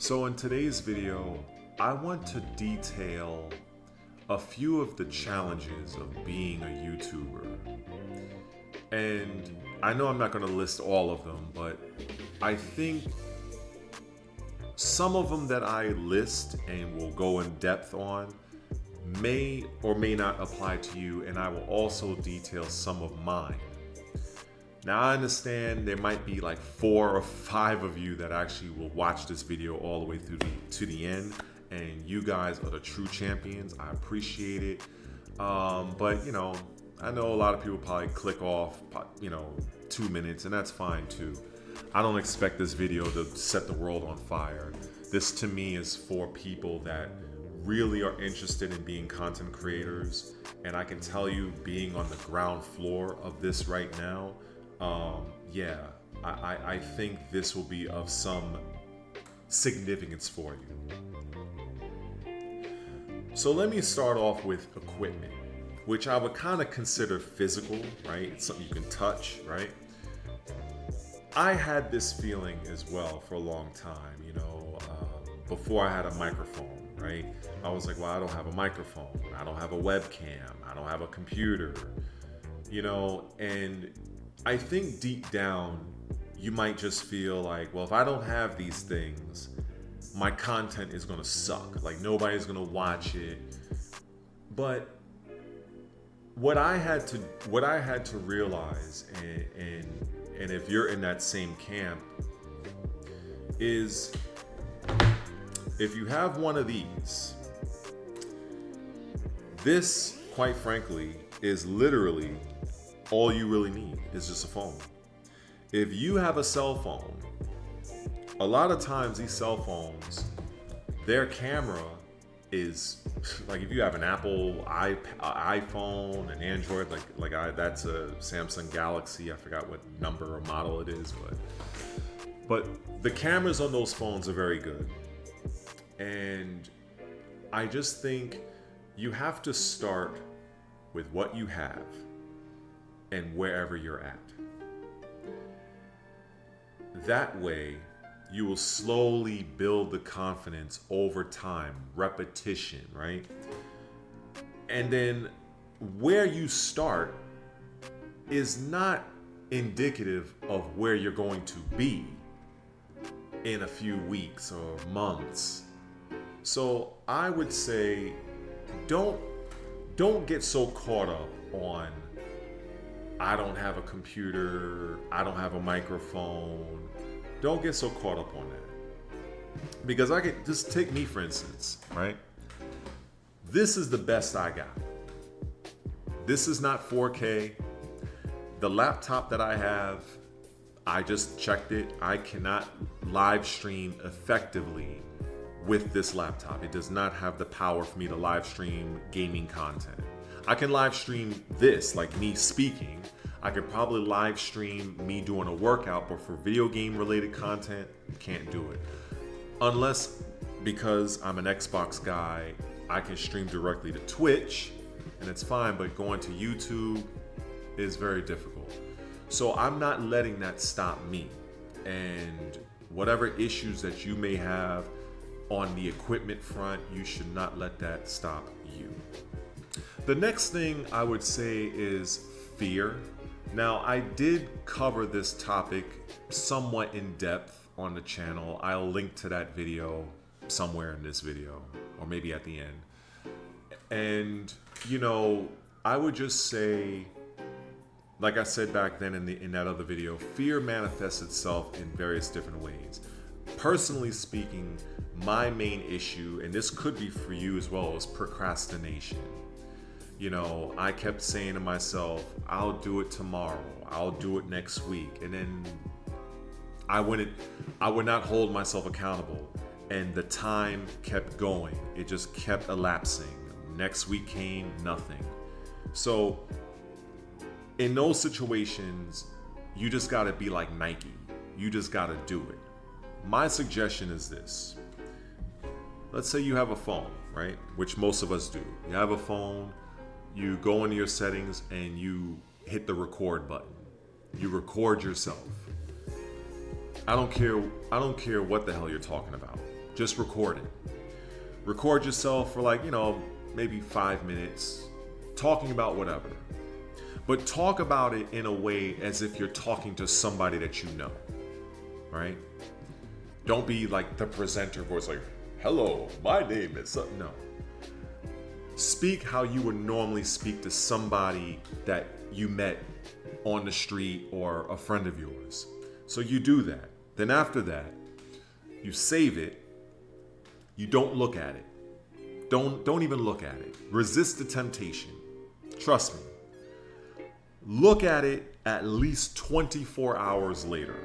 So in today's video, I want to detail a few of the challenges of being a YouTuber. And I know I'm not going to list all of them, but I think some of them that I list and will go in depth on may or may not apply to you, and I will also detail some of mine. Now I understand there might be like 4 or 5 of you that actually will watch this video all the way through to the end, and you guys are the true champions. I appreciate it. But you know, I know a lot of people probably click off, 2 minutes, and that's fine too. I don't expect this video to set the world on fire. This to me is for people that really are interested in being content creators, and I can tell you, being on the ground floor of this right now, I think this will be of some significance for you. So let me start off with equipment, which I would kind of consider physical, right? It's something you can touch, right? I had this feeling as well for a long time, before I had a microphone, right? I was like, well, I don't have a microphone. I don't have a webcam. I don't have a computer, and I think deep down, you might just feel like, well, if I don't have these things, my content is gonna suck. Like, nobody's gonna watch it. But what I had to realize, and if you're in that same camp, is if you have one of these, this, quite frankly, is literally all you really need is just a phone. If you have a cell phone, a lot of times these cell phones, their camera is like, if you have an Apple iPhone, an Android, that's a Samsung Galaxy. I forgot what number or model it is, but the cameras on those phones are very good. And I just think you have to start with what you have and wherever you're at. That way, you will slowly build the confidence over time, repetition, right? And then where you start is not indicative of where you're going to be in a few weeks or months. So I would say, don't get so caught up on, I don't have a computer, I don't have a microphone. Don't get so caught up on that. Because I could just take me, for instance, right? This is the best I got. This is not 4K. The laptop that I have, I just checked it. I cannot live stream effectively with this laptop. It does not have the power for me to live stream gaming content. I can live stream this, like me speaking. I could probably live stream me doing a workout, but for video game related content, can't do it. Unless, because I'm an Xbox guy, I can stream directly to Twitch, and it's fine, but going to YouTube is very difficult. So I'm not letting that stop me. And whatever issues that you may have on the equipment front, you should not let that stop you. The next thing I would say is fear. Now, I did cover this topic somewhat in depth on the channel. I'll link to that video somewhere in this video, or maybe at the end. And, I would just say, like I said back then in that other video, fear manifests itself in various different ways. Personally speaking, my main issue, and this could be for you as well, is procrastination. I kept saying to myself, I'll do it tomorrow, I'll do it next week, and then I would not hold myself accountable, and the time kept going. It just kept elapsing. Next week came, nothing. So in those situations, you just gotta be like Nike. You just gotta do it. My suggestion is this. Let's say you have a phone, right? Which most of us do. You have a phone, you go into your settings and you hit the record button. You record yourself. I don't care what the hell you're talking about. Just record it. Record yourself for like, maybe 5 minutes, talking about whatever. But talk about it in a way as if you're talking to somebody that you know, right? Don't be like the presenter voice, like, hello, my name is... No. Speak how you would normally speak to somebody that you met on the street or a friend of yours. So you do that. Then after that, you save it. You don't look at it. Don't even look at it. Resist the temptation. Trust me. Look at it at least 24 hours later.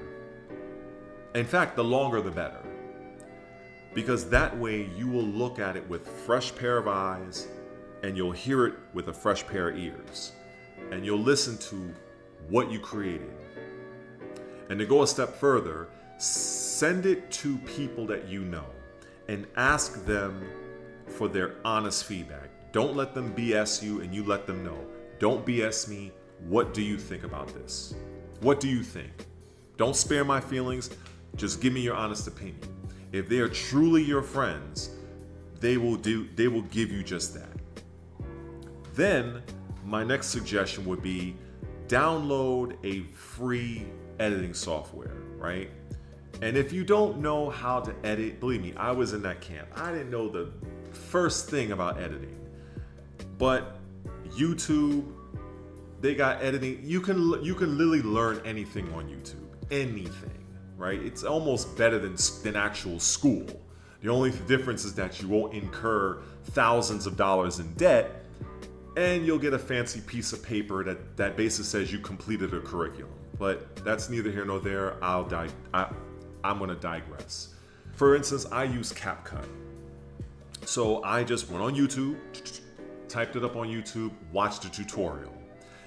In fact, the longer the better. Because that way you will look at it with a fresh pair of eyes and you'll hear it with a fresh pair of ears. And you'll listen to what you created. And to go a step further, send it to people that you know and ask them for their honest feedback. Don't let them BS you and you let them know. Don't BS me. What do you think about this? What do you think? Don't spare my feelings. Just give me your honest opinion. If they are truly your friends, they will give you just that. Then my next suggestion would be download a free editing software, right? And if you don't know how to edit, believe me, I was in that camp. I didn't know the first thing about editing. But YouTube, they got editing. You can literally learn anything on YouTube. Anything, right? It's almost better than actual school. The only difference is that you won't incur thousands of dollars in debt, and you'll get a fancy piece of paper that basically says you completed a curriculum. But that's neither here nor there. I'm going to digress. For instance, I use CapCut. So I just went on YouTube, typed it up on YouTube, watched a tutorial.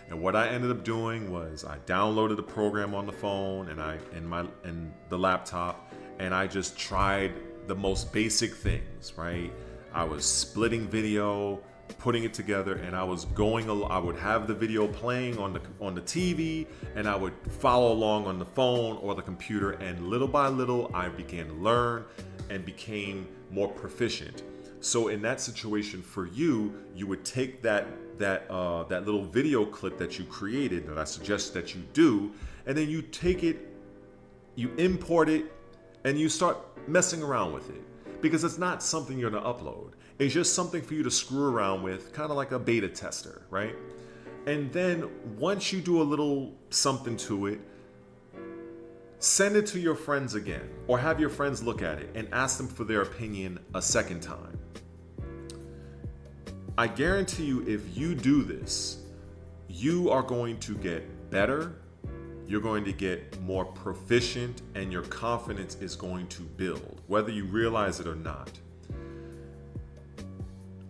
And what I ended up doing was I downloaded the program on the phone and the laptop, and I just tried the most basic things, right? I was splitting video, putting it together, and I would have the video playing on the TV, and I would follow along on the phone or the computer, and little by little I began to learn and became more proficient. So in that situation for you would take that little video clip that you created that I suggest that you do, and then you take it, you import it, and you start messing around with it, because it's not something you're gonna upload. It's just something for you to screw around with, kind of like a beta tester, right? And then once you do a little something to it, send it to your friends again, or have your friends look at it and ask them for their opinion a second time. I guarantee you, if you do this, you are going to get better, you're going to get more proficient, and your confidence is going to build, whether you realize it or not.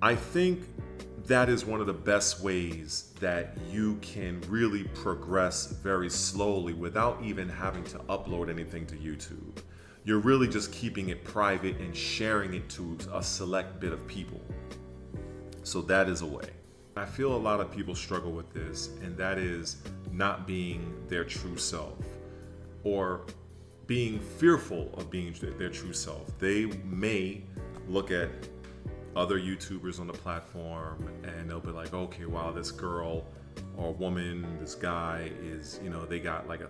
I think that is one of the best ways that you can really progress very slowly without even having to upload anything to YouTube. You're really just keeping it private and sharing it to a select bit of people. So that is a way. I feel a lot of people struggle with this, and that is not being their true self, or being fearful of being their true self. They may look at other YouTubers on the platform and they'll be like, okay, wow, this girl or woman, this guy is, they got like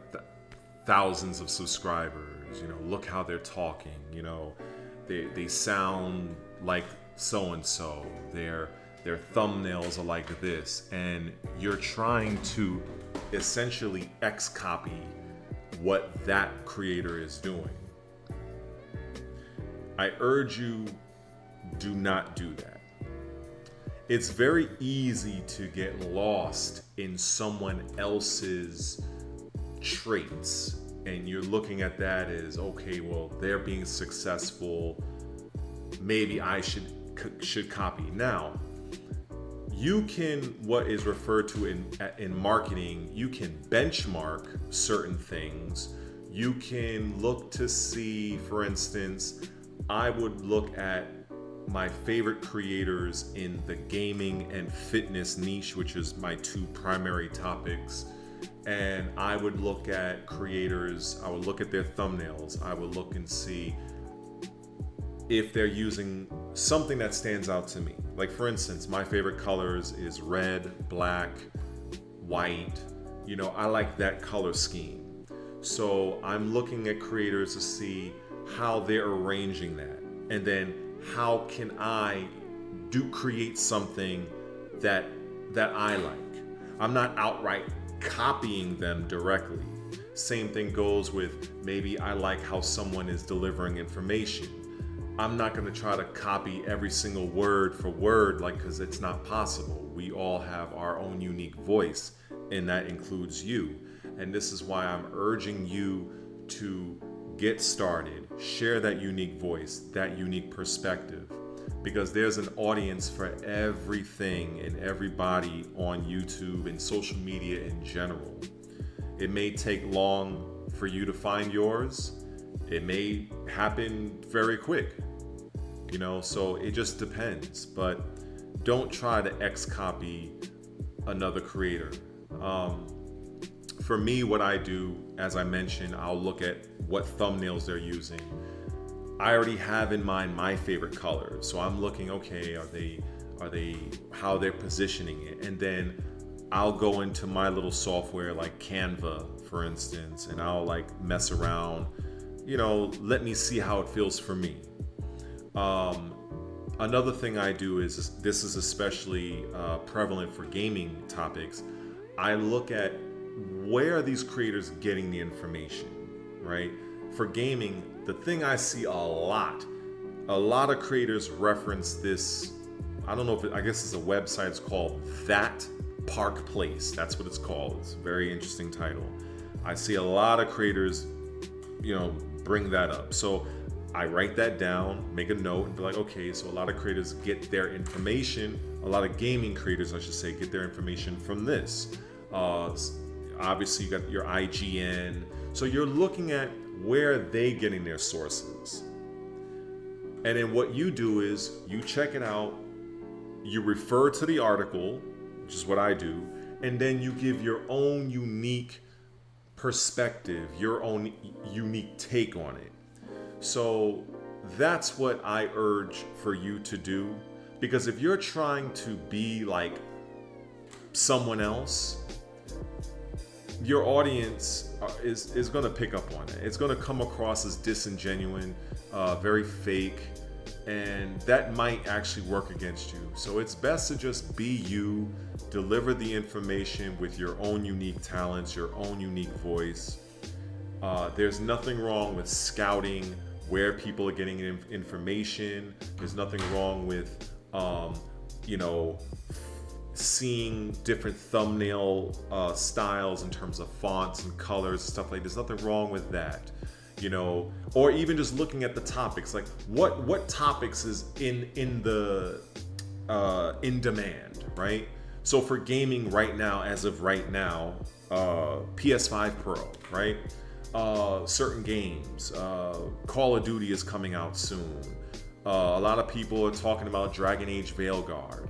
thousands of subscribers, look how they're talking, they sound like so-and-so, their thumbnails are like this, and you're trying to essentially copy what that creator is doing. I urge you, do not do that. It's very easy to get lost in someone else's traits, and you're looking at that as, okay, well, they're being successful, maybe I should copy. Now, you can, what is referred to in marketing, you can benchmark certain things. You can look to see, for instance, I would look at my favorite creators in the gaming and fitness niche, which is my two primary topics. And I would look at creators, I would look at their thumbnails, I would look and see, if they're using something that stands out to me. Like for instance, my favorite colors is red, black, white. You know, I like that color scheme. So I'm looking at creators to see how they're arranging that. And then how can I create something that I like. I'm not outright copying them directly. Same thing goes with maybe I like how someone is delivering information. I'm not going to try to copy every single word for word, like, because it's not possible. We all have our own unique voice, and that includes you. And this is why I'm urging you to get started, share that unique voice, that unique perspective, because there's an audience for everything and everybody on YouTube and social media in general. It may take long for you to find yours. It may happen very quick, you know, so it just depends. But don't try to X-copy another creator. For me, what I do, as I mentioned, I'll look at what thumbnails they're using. I already have in mind my favorite colors, so I'm looking, okay, are they how they're positioning it, and then I'll go into my little software like Canva, for instance, and I'll like mess around, you know, let me see how it feels for me. Another thing I do is, this is especially prevalent for gaming topics, I look at where are these creators getting the information, right? For gaming, the thing I see a lot of creators reference this, I don't know if I guess it's a website, it's called That Park Place. That's what it's called. It's a very interesting title. I see a lot of creators, you know, bring that up. So I write that down, make a note, and be like, okay, so a lot of creators get their information, a lot of gaming creators, I should say, get their information from this. Obviously, you got your IGN. So you're looking at where are they getting their sources. And then what you do is you check it out, you refer to the article, which is what I do, and then you give your own unique perspective, your own unique take on it. So that's what I urge for you to do, because if you're trying to be like someone else, your audience is going to pick up on it. It's going to come across as disingenuous, very fake, and that might actually work against you. So it's best to just be you, deliver the information with your own unique talents, your own unique voice. There's nothing wrong with scouting where people are getting information. There's nothing wrong with, you know, seeing different thumbnail styles in terms of fonts and colors and stuff like. There's nothing wrong with that, you know, or even just looking at the topics, like what topics is in demand, right? So for gaming right now, as of right now, PS5 Pro, right? Certain games, Call of Duty is coming out soon. A lot of people are talking about Dragon Age Veilguard.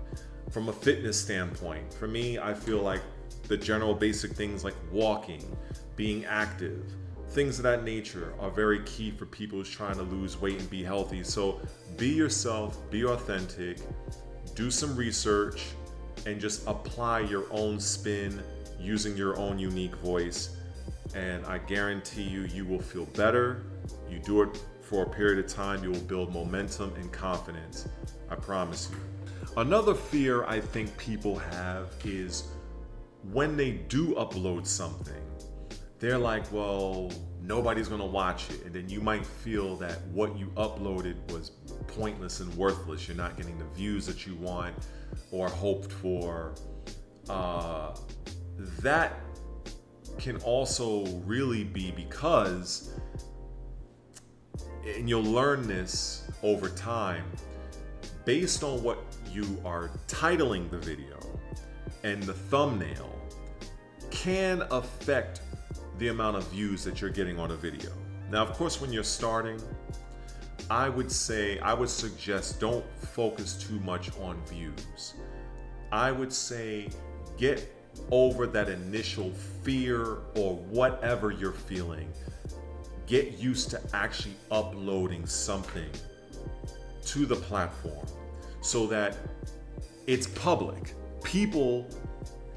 From a fitness standpoint, for me, I feel like the general basic things like walking, being active, things of that nature are very key for people who's trying to lose weight and be healthy. So be yourself, be authentic, do some research, and just apply your own spin using your own unique voice. And I guarantee you, you will feel better. You do it for a period of time, you will build momentum and confidence. I promise you. Another fear I think people have is when they do upload something, they're like, well, nobody's gonna watch it. And then you might feel that what you uploaded was pointless and worthless. You're not getting the views that you want or hoped for. That can also really be because, and you'll learn this over time, based on what you are titling the video and the thumbnail can affect the amount of views that you're getting on a video. Now, of course, when you're starting, I would suggest don't focus too much on views. I would say get over that initial fear or whatever you're feeling. Get used to actually uploading something to the platform so that it's public. People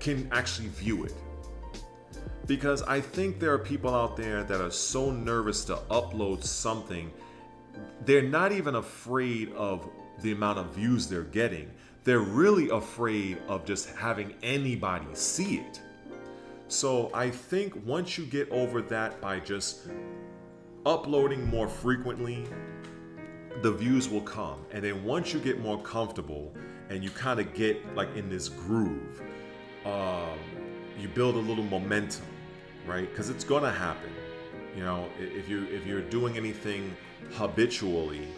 can actually view it. Because I think there are people out there that are so nervous to upload something, they're not even afraid of the amount of views they're getting. They're really afraid of just having anybody see it. So I think once you get over that by just uploading more frequently, the views will come. And then once you get more comfortable and you kind of get like in this groove, you build a little momentum, right? Because it's gonna happen. You know, if you're doing anything habitually,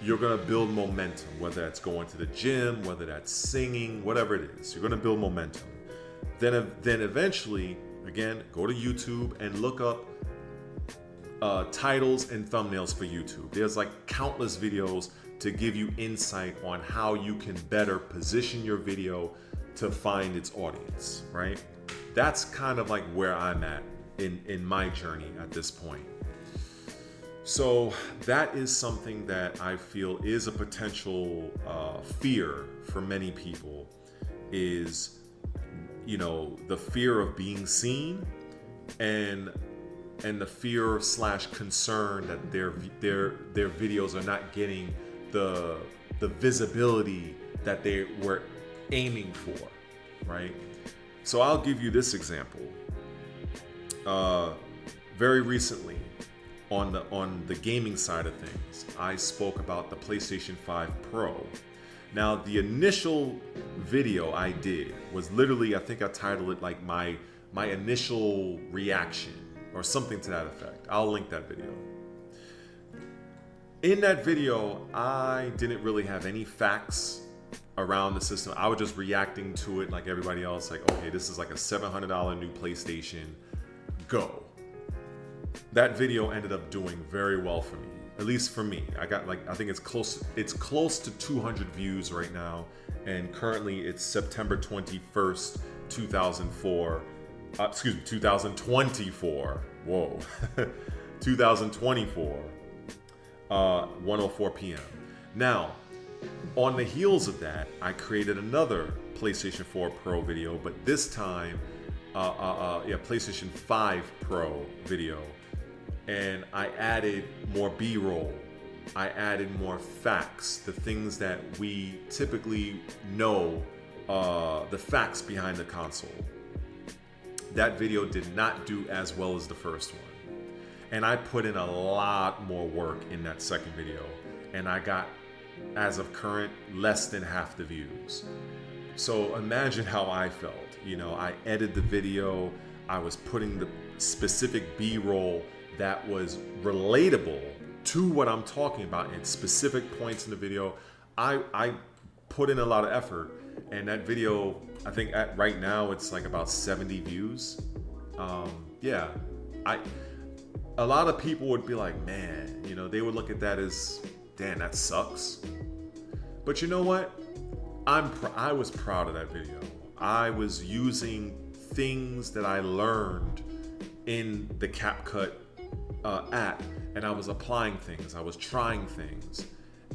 you're gonna build momentum. Whether that's going to the gym, whether that's singing, whatever it is, you're gonna build momentum. Then eventually, again, go to YouTube and look up titles and thumbnails for YouTube. There's like countless videos to give you insight on how you can better position your video to find its audience, right? That's kind of like where I'm at in my journey at this point. So that is something that I feel is a potential fear for many people, is, you know, the fear of being seen and the fear / concern that their videos are not getting the visibility that they were aiming for, right? So I'll give you this example. Very recently, on the gaming side of things, I spoke about the PlayStation 5 Pro. Now, the initial video I did was literally, I think I titled it like my initial reaction or something to that effect. I'll link that video. In that video, I didn't really have any facts around the system. I was just reacting to it like everybody else, like, okay, this is like a $700 new PlayStation, go. That video ended up doing very well for me, at least for me. I got like, I think it's close to 200 views right now, and currently it's September 21st, 2024. 2024. Whoa. 2024. 1:04 p.m. Now, on the heels of that, I created another PlayStation 4 Pro video, but this time, PlayStation 5 Pro video, and I added more B-roll. I added more facts, the things that we typically know, the facts behind the console. That video did not do as well as the first one. And I put in a lot more work in that second video, and I got, as of current, less than half the views. So imagine how I felt. You know, I edited the video, I was putting the specific B-roll that was relatable to what I'm talking about in specific points in the video. I put in a lot of effort, and that video, I think right now it's like about 70 views. A lot of people would be like, man, you know, they would look at that as, damn, that sucks. But you know what? I was proud of that video. I was using things that I learned in the CapCut app, and I was applying things. I was trying things.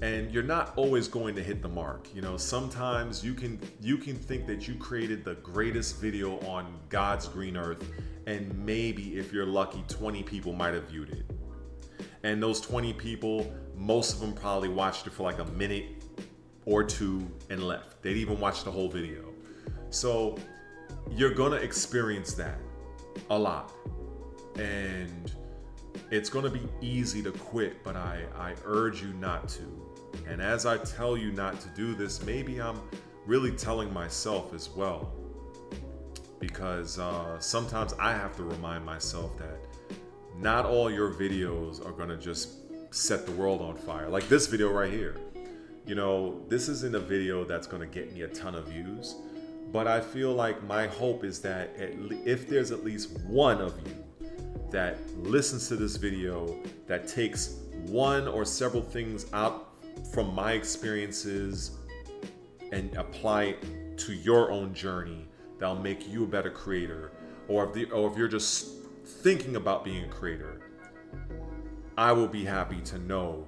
And you're not always going to hit the mark. You know, sometimes you can think that you created the greatest video on God's green earth, and maybe if you're lucky, 20 people might have viewed it. And those 20 people, most of them probably watched it for like a minute or two and left. They didn't even watch the whole video. So you're gonna experience that a lot. And it's gonna be easy to quit, but I urge you not to. And as I tell you not to do this, maybe I'm really telling myself as well. Because sometimes I have to remind myself that not all your videos are gonna just set the world on fire. Like this video right here. You know, this isn't a video that's gonna get me a ton of views, but I feel like my hope is that if there's at least one of you that listens to this video, that takes one or several things out from my experiences and apply it to your own journey, that'll make you a better creator, or if you're just thinking about being a creator, I will be happy to know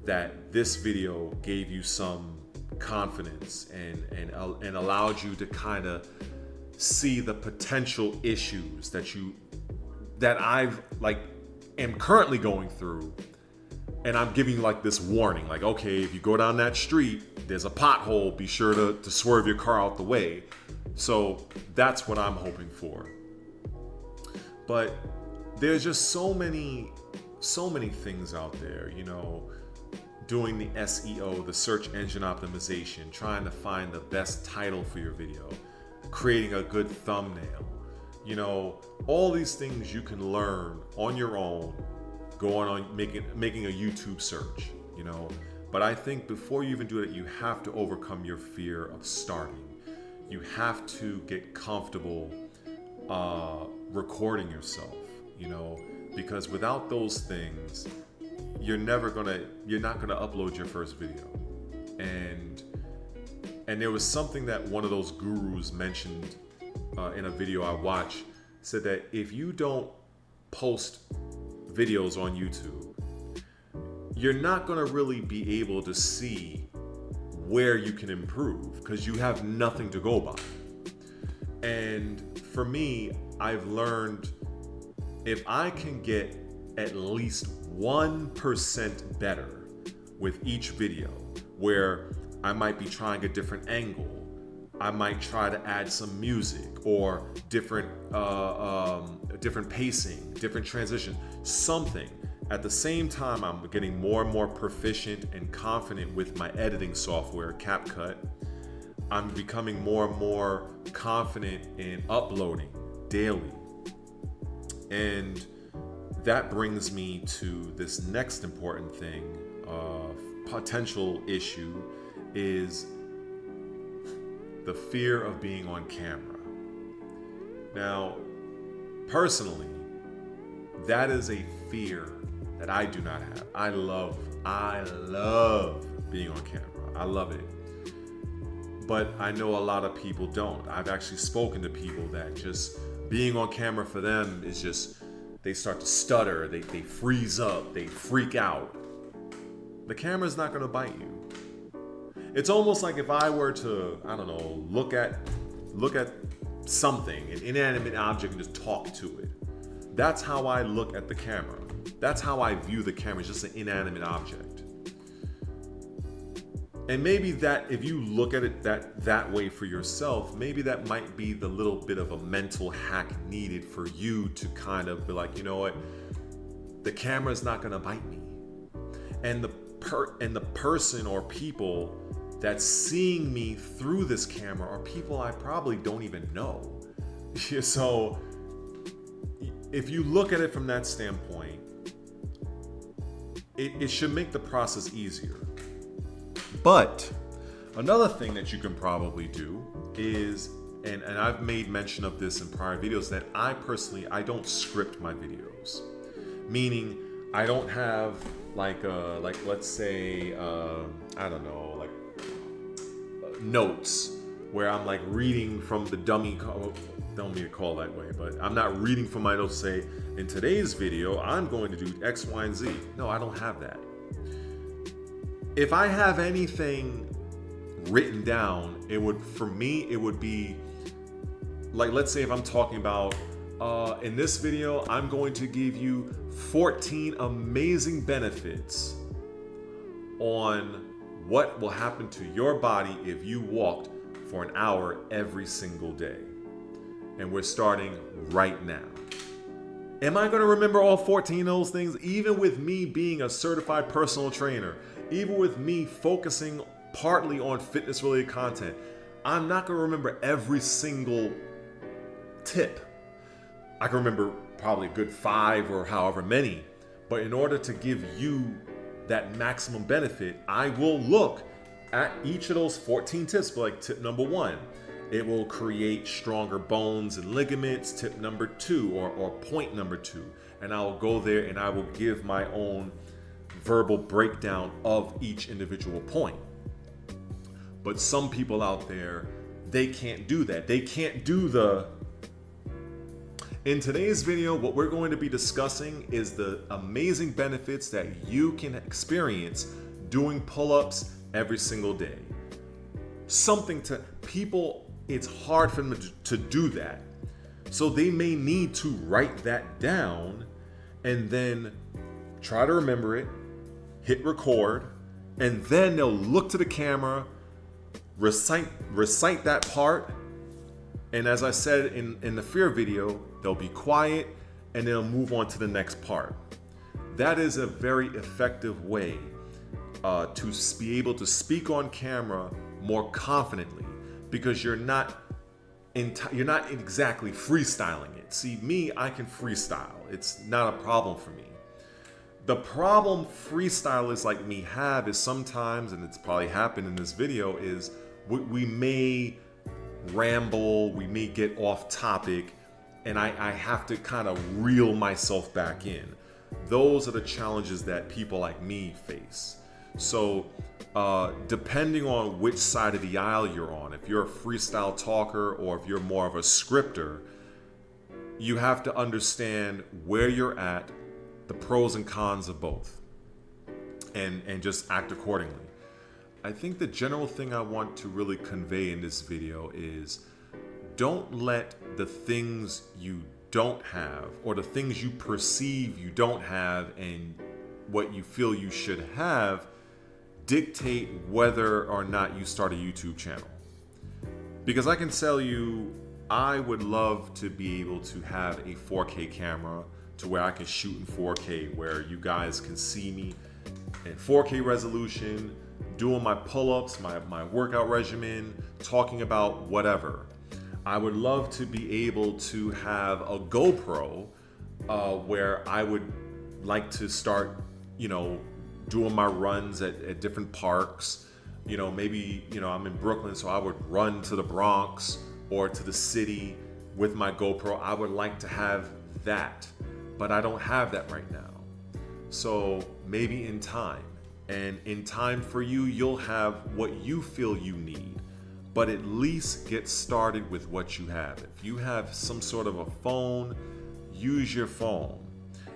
that this video gave you some confidence and allowed you to kind of see the potential issues that I've like am currently going through. And I'm giving you like this warning, like, okay, if you go down that street, there's a pothole, be sure to swerve your car out the way. So that's what I'm hoping for. But there's just so many things out there, you know, doing the SEO, the search engine optimization, trying to find the best title for your video, creating a good thumbnail, you know, all these things you can learn on your own, going on making a YouTube search, you know. But I think before you even do it, you have to overcome your fear of starting. You have to get comfortable recording yourself, you know, because without those things, you're not gonna upload your first video. And there was something that one of those gurus mentioned in a video I watched, said that if you don't post videos on YouTube, you're not gonna really be able to see where you can improve because you have nothing to go by. And for me, I've learned if I can get at least 1% better with each video, where I might be trying a different angle, I might try to add some music or different pacing, different transition, something. At the same time, I'm getting more and more proficient and confident with my editing software, CapCut. I'm becoming more and more confident in uploading daily. And that brings me to this next important thing, potential issue, is the fear of being on camera. Now, personally, that is a fear that I do not have. I love being on camera. I love it. But I know a lot of people don't. I've actually spoken to people that just being on camera for them is just, they start to stutter, they freeze up, they freak out. The camera's not gonna bite you. It's almost like if I were to, I don't know, look at something, an inanimate object, and just talk to it. That's how I look at the camera. That's how I view the camera, it's just an inanimate object. And maybe that, if you look at it that way for yourself, maybe that might be the little bit of a mental hack needed for you to kind of be like, you know what, the camera's not gonna bite me. And the person or people that's seeing me through this camera are people I probably don't even know. So if you look at it from that standpoint, it should make the process easier. But another thing that you can probably do is, and I've made mention of this in prior videos, that I don't script my videos. Meaning I don't have like let's say, I don't know, like notes where I'm like reading from the dummy, don't mean to call that way, but I'm not reading from my notes, say, in today's video, I'm going to do X, Y, and Z. No, I don't have that. If I have anything written down, for me, it would be like, let's say if I'm talking about, in this video, I'm going to give you 14 amazing benefits on what will happen to your body if you walked for an hour every single day. And we're starting right now. Am I going to remember all 14 of those things? Even with me being a certified personal trainer, even with me focusing partly on fitness related content, I'm not going to remember every single tip. I can remember probably a good 5 or however many, but in order to give you that maximum benefit, I will look at each of those 14 tips. Like tip number 1, it will create stronger bones and ligaments. Tip number 2, or point number 2, and I'll go there and I will give my own verbal breakdown of each individual point. But some people out there, they can't do that. They can't do In today's video, what we're going to be discussing is the amazing benefits that you can experience doing pull-ups every single day. Something to people, it's hard for them to do that. So they may need to write that down and then try to remember it, hit record, and then they'll look to the camera, recite that part, and as I said in the fear video, they'll be quiet and they'll move on to the next part. That is a very effective way to be able to speak on camera more confidently, because you're not exactly freestyling it. See, me, I can freestyle. It's not a problem for me. The problem freestylers like me have is sometimes, and it's probably happened in this video, is we may ramble, we may get off topic, and I have to kind of reel myself back in. Those are the challenges that people like me face. So depending on which side of the aisle you're on, if you're a freestyle talker or if you're more of a scripter, you have to understand where you're at, the pros and cons of both, and just act accordingly. I think the general thing I want to really convey in this video is, don't let the things you don't have, or the things you perceive you don't have and what you feel you should have, dictate whether or not you start a YouTube channel. Because I can tell you, I would love to be able to have a 4K camera to where I can shoot in 4K, where you guys can see me in 4K resolution, doing my pull-ups, my workout regimen, talking about whatever. I would love to be able to have a GoPro where I would like to start, doing my runs at different parks. Maybe, I'm in Brooklyn, so I would run to the Bronx or to the city with my GoPro. I would like to have that, but I don't have that right now. So maybe in time, and in time for you, you'll have what you feel you need. But at least get started with what you have. If you have some sort of a phone, use your phone.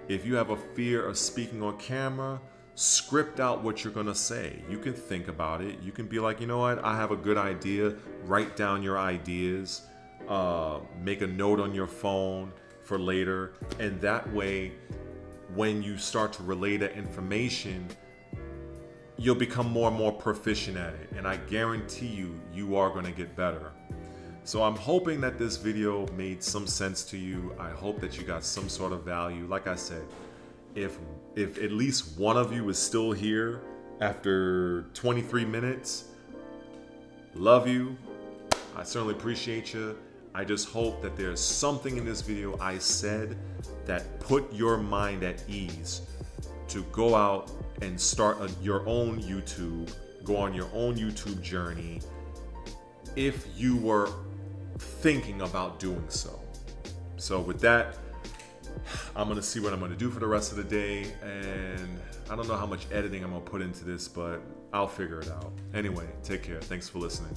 If you have a fear of speaking on camera, script out what you're gonna say. You can think about it. You can be like, you know what, I have a good idea. Write down your ideas. Make a note on your phone for later. And that way, when you start to relay that information, you'll become more and more proficient at it, and I guarantee you are going to get better. So I'm hoping that this video made some sense to you. I hope that you got some sort of value. Like I said, if at least one of you is still here after 23 minutes, love you. I certainly appreciate you. I just hope that there's something in this video I said that put your mind at ease to go out and start your own YouTube, go on your own YouTube journey, if you were thinking about doing so. So with that, I'm gonna see what I'm gonna do for the rest of the day, and I don't know how much editing I'm gonna put into this, but I'll figure it out. Anyway, take care. Thanks for listening.